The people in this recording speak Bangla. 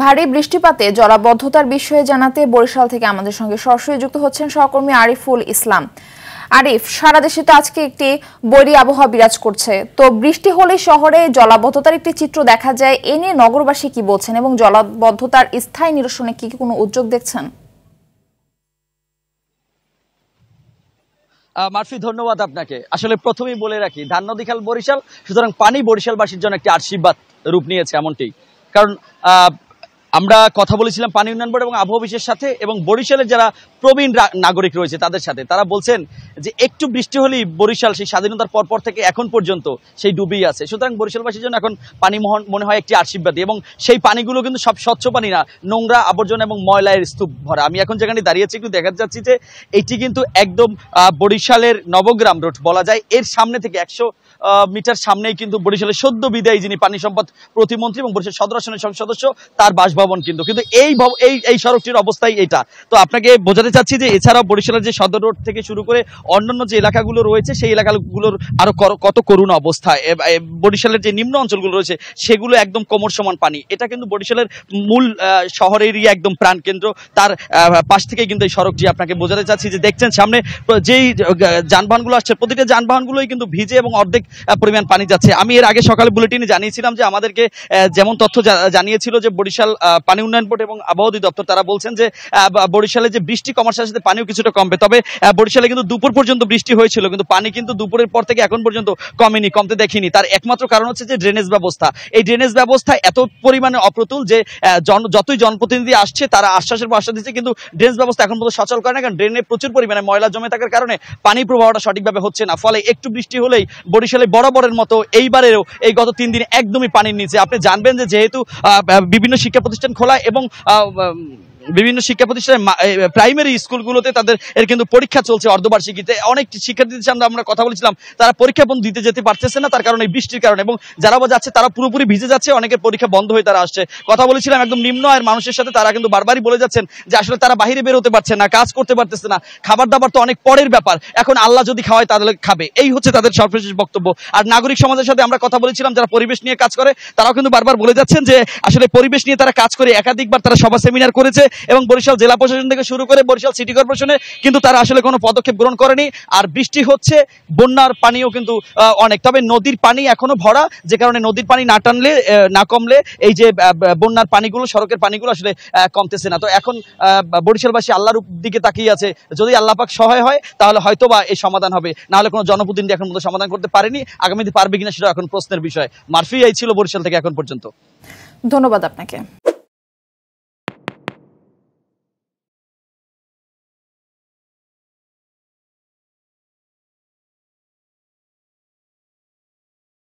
ভারী বৃষ্টিপাতে জলাবদ্ধতার বিষয়ে জানাতে বরিশাল থেকে আমাদের সঙ্গে সরাসরি যুক্ত হচ্ছেন সহকর্মী আরিফুল ইসলাম। আরিফ, সারা দেশে তো আজকে একটি বৈরী আবহাওয়া বিরাজ করছে, তো বৃষ্টি হলে শহরে জলাবদ্ধতার একটি চিত্র দেখা যায়। এ নিয়ে নগরবাসী কি বলছেন এবং জলাবদ্ধতার স্থায়ী নিরসনে কি কোনো উদ্যোগ দেখছেন? মারফি, ধন্যবাদ আপনাকে। আসলে প্রথমেই বলে রাখি, ধান নদী খাল বরিশাল, সুতরাং পানি বরিশালবাসীর জন্য একটি আশীর্বাদ রূপ নিয়েছে এমনটি। কারণ আমরা কথা বলেছিলাম পানি উন্নয়ন বোর্ড এবং আবহাওয়া অফিসের সাথে, এবং বরিশালের যারা প্রবীণ নাগরিক রয়েছে তাদের সাথে। তারা বলছেন যে একটু বৃষ্টি হলেই বরিশাল সেই স্বাধীনতার পর থেকে এখন পর্যন্ত সেই ডুবেই আছে। সুতরাং বরিশালবাসীর জন্য এখন পানি মনে হয় একটি আশীর্বাদী, এবং সেই পানিগুলো কিন্তু সব স্বচ্ছ পানি না, নোংরা আবর্জনা এবং ময়লার স্তূপ ভরা। আমি এখন যেখানে দাঁড়িয়েছি একটু দেখাতে যাচ্ছি যে এটি কিন্তু একদম বরিশালের নবগ্রাম রোড বলা যায়। এর সামনে থেকে 100 মিটার সামনেই কিন্তু বরিশালের সদ্য বিদায়ী যিনি পানি সম্পদ প্রতিমন্ত্রী এবং বরিশাল সদর আসনের সংসদ সদস্য তার বাসভবন কিন্তু এই সড়কটির অবস্থায় এটা। তো আপনাকে বোঝাতে চাচ্ছি যে এছাড়াও বরিশালের যে সদর রোড থেকে শুরু করে অন্যান্য যে এলাকাগুলো রয়েছে সেই এলাকাগুলোর আরো কত করুণ অবস্থা। বরিশালের যে নিম্ন অঞ্চলগুলো রয়েছে সেগুলো একদম কোমর সমান পানি। এটা কিন্তু বরিশালের মূল শহরেরই একদম প্রাণকেন্দ্র। তার পাশ থেকে কিন্তু এই সড়কটি আপনাকে বোঝাতে চাচ্ছি যে দেখছেন সামনে যেই যানবাহনগুলো আসছে প্রতিটা যানবাহনগুলোই কিন্তু ভিজে এবং অর্ধেক পরিমাণ পানি যাচ্ছে। আমি এর আগে সকালে বুলেটিনে জানিয়েছিলাম যে আমাদেরকে যেমন তথ্য জানিয়েছিল যে বরিশাল পানি উন্নয়ন বোর্ড এবং আবহাওয়া অধিদপ্তর, তারা বলছেন যে বরিশালে যে বৃষ্টি কমার সাথে সাথে পানিও কিছুটা কমবে। তবে বরিশালে কিন্তু দুপুর পর্যন্ত বৃষ্টি হয়েছিল, কিন্তু পানি কিন্তু দুপুরের পর থেকে এখন পর্যন্ত কমতে দেখিনি। তার একমাত্র কারণ হচ্ছে যে ড্রেনেজ ব্যবস্থা। এই ড্রেনেজ ব্যবস্থা এত পরিমাণে অপ্রতুল যে যতই জনপ্রতিনিধি আসছে তারা আশ্বাসের পর আশ্বাস দিচ্ছে, কিন্তু ড্রেনেজ ব্যবস্থা এখন পর্যন্ত সচল করে না, কারণ ড্রেনে প্রচুর পরিমাণে ময়লা জমে থাকার কারণে পানি প্রবাহটা সঠিকভাবে হচ্ছে না। ফলে একটু বৃষ্টি হলেই বরিশালে বরাবরের মতো এইবারেও এই গত 3 দিনে একদমই পানির নিচে। আপনি জানবেন যে যেহেতু বিভিন্ন শিক্ষা প্রতিষ্ঠান খোলা এবং বিভিন্ন শিক্ষা প্রতিষ্ঠানের প্রাইমারি স্কুলগুলোতে তাদের কিন্তু পরীক্ষা চলছে অর্ধবার্ষিকীতে। অনেক শিক্ষার্থীদের সাথে আমরা কথা বলেছিলাম, তারা পরীক্ষা বন্ধ দিতে যেতে পারতেছে না তার কারণে বৃষ্টির কারণে, এবং যারা যাচ্ছে তারা পুরোপুরি ভিজে যাচ্ছে, অনেকের পরীক্ষা বন্ধ হয়ে তারা আসছে। কথা বলেছিলাম একদম নিম্ন আয়ের মানুষের সাথে, তারা কিন্তু বারবারই বলে যাচ্ছেন যে আসলে তারা বাইরে বের হতে পারছে না, কাজ করতে পারতেছে না, খাবার দাবার তো অনেক পরের ব্যাপার, এখন আল্লাহ যদি খাওয়ায় তাহলে খাবে, এই হচ্ছে তাদের সর্বশেষ বক্তব্য। আর নাগরিক সমাজের সাথে আমরা কথা বলেছিলাম যারা পরিবেশ নিয়ে কাজ করে, তারাও কিন্তু বারবার বলে যাচ্ছেন যে আসলে পরিবেশ নিয়ে তারা কাজ করে, একাধিকবার তারা সভা সেমিনার করেছে এবং বরিশাল জেলা প্রশাসন থেকে শুরু করে বরিশাল সিটি কর্পোরেশনে কিন্তু তারা আসলে কোনো পদক্ষেপ গ্রহণ করেনি। আর বৃষ্টি হচ্ছে, বন্যার পানিও কিন্তু অনেক, তবে নদীর পানি এখনো ভরা, যে কারণে নদীর পানি না কমলে এই যে বন্যার পানিগুলো, সড়কের পানিগুলো আসলে কমতেছে না। তো এখন বরিশালবাসী আল্লাহর দিকে তাকিয়ে আছে, যদি আল্লাহ পাক সহায় হয় তাহলে হয়তোবা এই সমাধান হবে, না হলে কোনো জনপ্রতিনিধি এখন পর্যন্ত সমাধান করতে পারেনি, আগামীতে পারবে কিনা সেটা এখন প্রশ্নের বিষয়। মারফি, এই ছিল বরিশাল থেকে এখন পর্যন্ত। ধন্যবাদ আপনাকে।